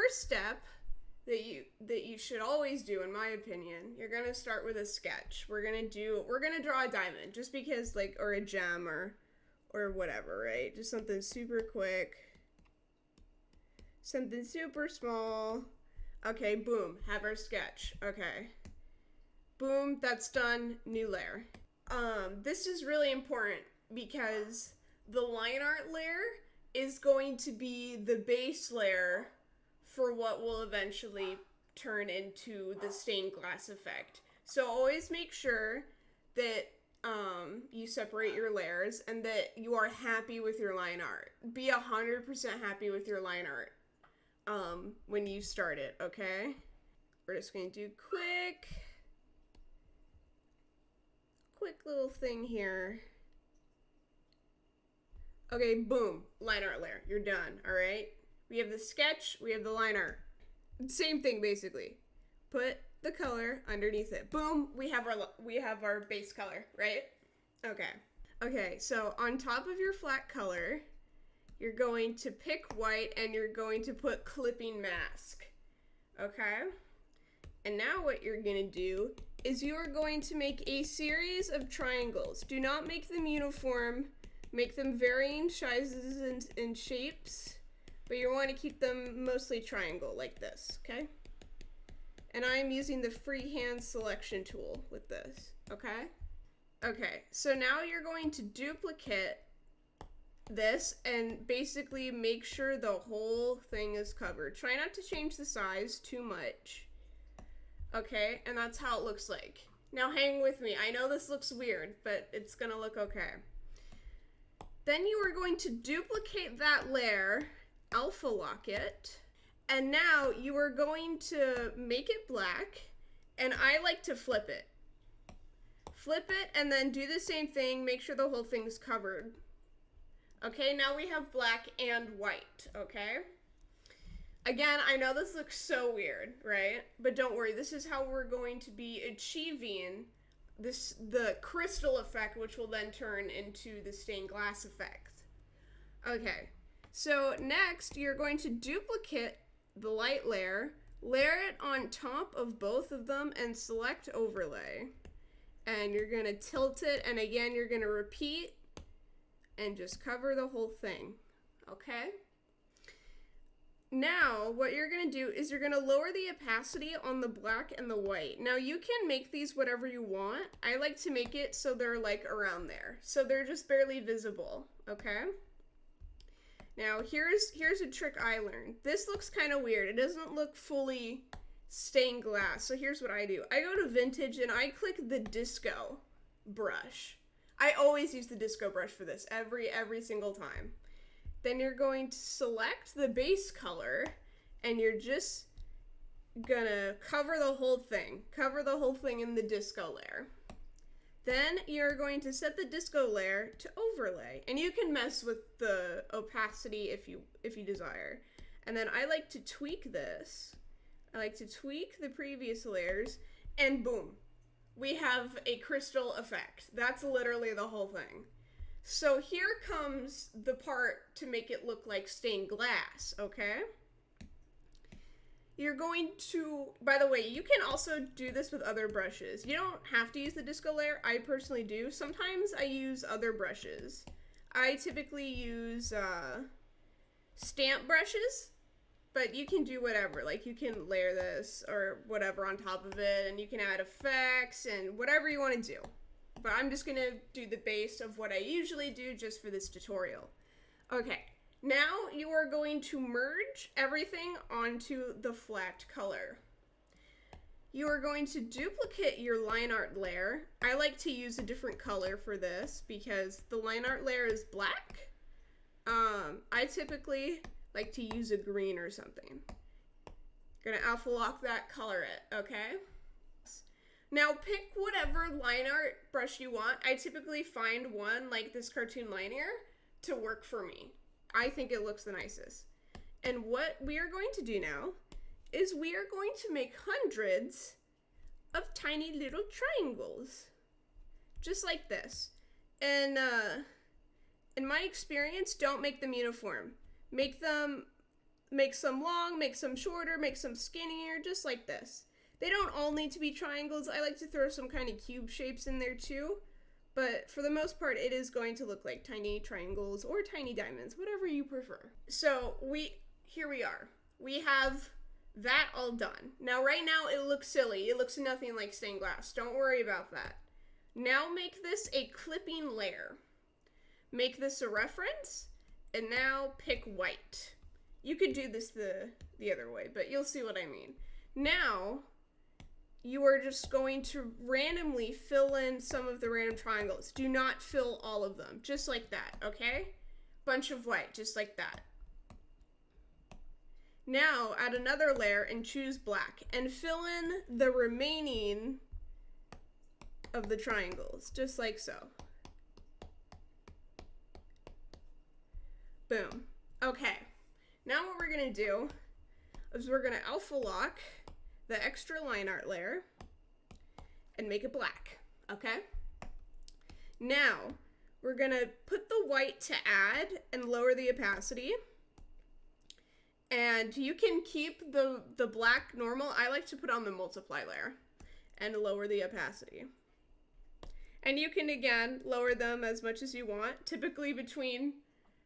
first step that you should always do, in my opinion, you're gonna start with a sketch. We're gonna draw a diamond, just because, like, or a gem, or whatever, right? Just something super quick, something super small. Okay, boom, have our sketch. Okay, boom, that's done. New layer. This is really important because the line art layer is going to be the base layer for what will eventually turn into the stained glass effect. So always make sure that you separate your layers and that you are happy with your line art. Be 100% happy with your line art when you start it, okay? We're just going to do quick little thing here. Okay, boom, line art layer. You're done, all right? We have the sketch, we have the line art. Same thing, basically. Put the color underneath it. Boom, we have our base color, right? Okay, so on top of your flat color, you're going to pick white and you're going to put clipping mask, okay? And now what you're gonna do is you're going to make a series of triangles. Do not make them uniform. Make them varying sizes and shapes, but you want to keep them mostly triangle like this, okay? And I'm using the freehand selection tool with this, okay? Okay, so now you're going to duplicate this and basically make sure the whole thing is covered. Try not to change the size too much, okay? And that's how it looks like. Now hang with me. I know this looks weird, but it's gonna look okay. Then you are going to duplicate that layer, alpha lock it, and now you are going to make it black, and I like to flip it. Flip it and then do the same thing, make sure the whole thing's covered. Okay, now we have black and white, okay? Again, I know this looks so weird, right? But don't worry, this is how we're going to be achieving the crystal effect, which will then turn into the stained glass effect. Okay, so next you're going to duplicate the light layer, layer it on top of both of them, and select overlay. And you're gonna tilt it, and again you're gonna repeat and just cover the whole thing, okay? Now, what you're going to do is you're going to lower the opacity on the black and the white. Now, you can make these whatever you want. I like to make it so they're like around there. So they're just barely visible, okay? Now, here's a trick I learned. This looks kind of weird. It doesn't look fully stained glass. So here's what I do. I go to Vintage and I click the disco brush. I always use the disco brush for this every single time. Then you're going to select the base color and you're just gonna cover the whole thing. Cover the whole thing in the disco layer. Then you're going to set the disco layer to overlay, and you can mess with the opacity if you desire. And then I like to tweak this. I like to tweak the previous layers, and boom, we have a crystal effect. That's literally the whole thing. So here comes the part to make it look like stained glass, okay? You're going to, by the way, you can also do this with other brushes. You don't have to use the disco layer. I personally do. Sometimes I use other brushes. I typically use stamp brushes, but you can do whatever. Like, you can layer this or whatever on top of it, and you can add effects and whatever you want to do. But I'm just going to do the base of what I usually do just for this tutorial. Okay, now you are going to merge everything onto the flat color. You are going to duplicate your line art layer. I like to use a different color for this because the line art layer is black. I typically like to use a green or something. Gonna alpha lock that, color it, okay? Now pick whatever line art brush you want. I typically find one like this Cartoon Linear to work for me. I think it looks the nicest. And what we are going to do now is we are going to make hundreds of tiny little triangles. Just like this. And in my experience, don't make them uniform. Make them make some long, make some shorter, make some skinnier, just like this. They don't all need to be triangles. I like to throw some kind of cube shapes in there too. But for the most part, it is going to look like tiny triangles or tiny diamonds, whatever you prefer. So here we are. We have that all done. Now, right now, it looks silly. It looks nothing like stained glass. Don't worry about that. Now make this a clipping layer. Make this a reference, and now pick white. You could do this the other way, but you'll see what I mean. Now, you are just going to randomly fill in some of the random triangles. Do not fill all of them, just like that, okay? Bunch of white, just like that. Now, add another layer and choose black, and fill in the remaining of the triangles, just like so. Boom. Okay. Now what we're gonna do is we're gonna alpha lock the extra line art layer and make it black, okay? Now, we're gonna put the white to add and lower the opacity. And you can keep the black normal. I like to put on the multiply layer and lower the opacity. And you can, again, lower them as much as you want, typically between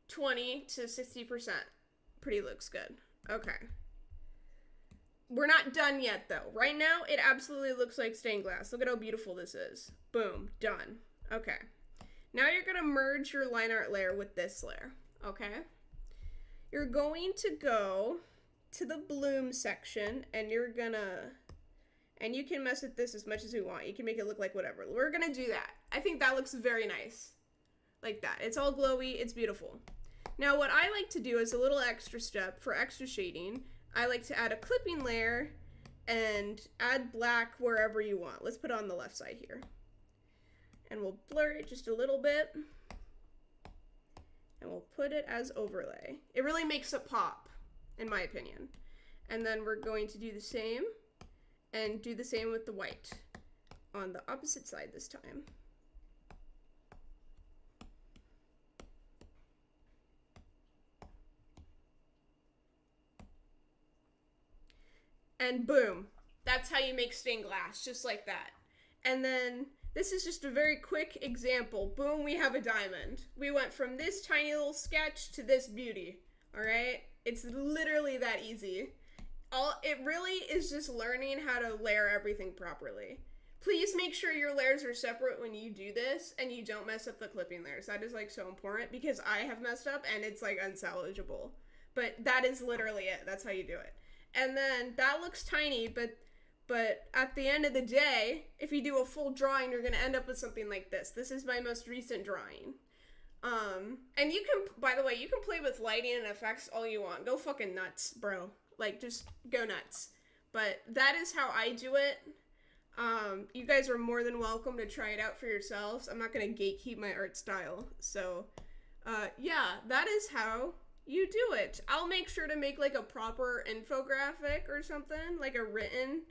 20 to 60%. Pretty looks good. Okay. We're not done yet, though. Right now, it absolutely looks like stained glass. Look at how beautiful this is. Boom. Done. Okay. Now you're going to merge your line art layer with this layer. Okay? You're going to go to the bloom section, and you're going to... And you can mess with this as much as you want. You can make it look like whatever. We're going to do that. I think that looks very nice. Like that. It's all glowy. It's beautiful. Now, what I like to do is a little extra step for extra shading. I like to add a clipping layer and add black wherever you want. Let's put it on the left side here. And we'll blur it just a little bit. And we'll put it as overlay. It really makes it pop, in my opinion. And then we're going to do the same, and do the same with the white on the opposite side this time. And boom, that's how you make stained glass, just like that. And then this is just a very quick example. Boom, we have a diamond. We went from this tiny little sketch to this beauty, all right? It's literally that easy. It really is just learning how to layer everything properly. Please make sure your layers are separate when you do this and you don't mess up the clipping layers. That is like so important because I have messed up and it's like unsalvageable. But that is literally it. That's how you do it. And then that looks tiny, but at the end of the day, if you do a full drawing, you're going to end up with something like this. This is my most recent drawing. And you can, by the way, you can play with lighting and effects all you want. Go fucking nuts, bro. Like, just go nuts. But that is how I do it. You guys are more than welcome to try it out for yourselves. I'm not going to gatekeep my art style. So, yeah, that is how you do it. I'll make sure to make like a proper infographic or something, like a written